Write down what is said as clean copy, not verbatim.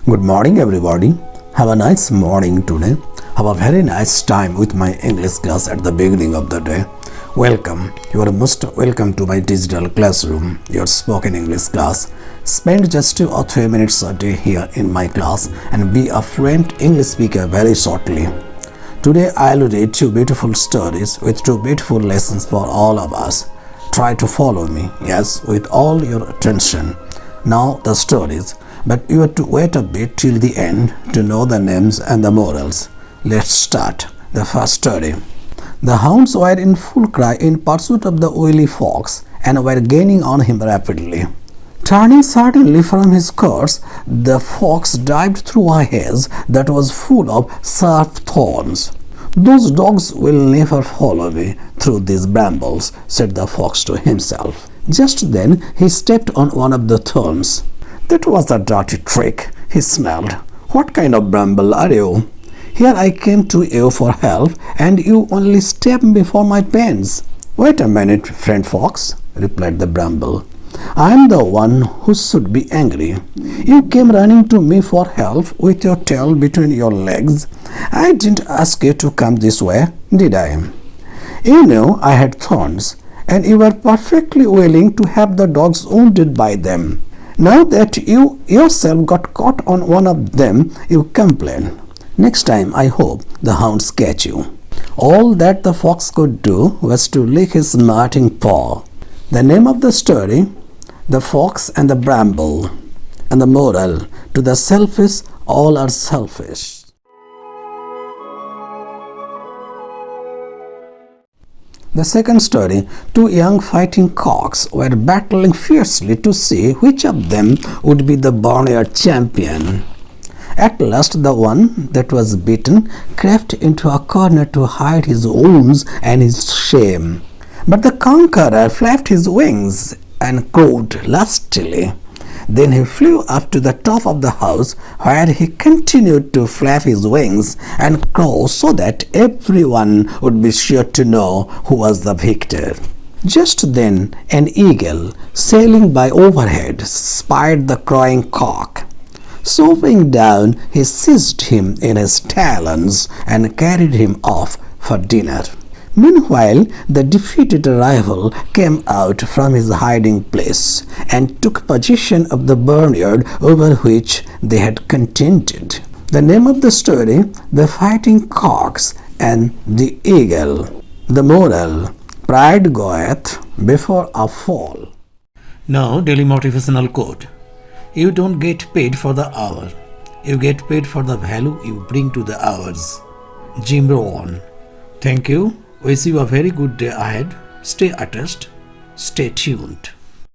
Good morning, everybody. Have a nice morning today. Have a very nice time with my English class at the beginning of the day. Welcome. You are most welcome to my digital classroom, your spoken English class. Spend just 2 or 3 minutes a day here in my class and be a fluent English speaker very shortly. Today I'll read 2 beautiful stories with 2 beautiful lessons for all of us. Try to follow me, yes, with all your attention. Now the stories, but you have to wait a bit till the end to know the names and the morals. Let's start. The first story. The hounds were in full cry in pursuit of the oily fox and were gaining on him rapidly. Turning suddenly from his course, the fox dived through a hedge that was full of sharp thorns. "Those dogs will never follow me through these brambles," said the fox to himself. Just then he stepped on one of the thorns. "That was a dirty trick," he snarled. "What kind of bramble are you? Here I came to you for help, and you only stabbed me for my pains." "Wait a minute, friend fox," replied the bramble. "I am the one who should be angry. You came running to me for help with your tail between your legs. I didn't ask you to come this way, did I? You knew I had thorns, and you were perfectly willing to have the dogs wounded by them. Now that you yourself got caught on one of them, you complain. Next time I hope the hounds catch you." All that the fox could do was to lick his smarting paw. The name of the story, The Fox and the Bramble, and the moral, to the selfish, all are selfish. The second story, 2 young fighting cocks were battling fiercely to see which of them would be the barnyard champion. At last the one that was beaten crept into a corner to hide his wounds and his shame. But the conqueror flapped his wings and crowed lustily. Then he flew up to the top of the house, where he continued to flap his wings and crow so that everyone would be sure to know who was the victor. Just then an eagle, sailing by overhead, spied the crowing cock. Swooping down, he seized him in his talons and carried him off for dinner. Meanwhile, the defeated rival came out from his hiding place and took possession of the barnyard over which they had contended. The name of the story, The Fighting Cocks and the Eagle. The moral, pride goeth before a fall. Now, daily motivational quote. You don't get paid for the hour. You get paid for the value you bring to the hours. Jim Rohn. Thank you. Wish you a very good day ahead. Stay attached. Stay tuned.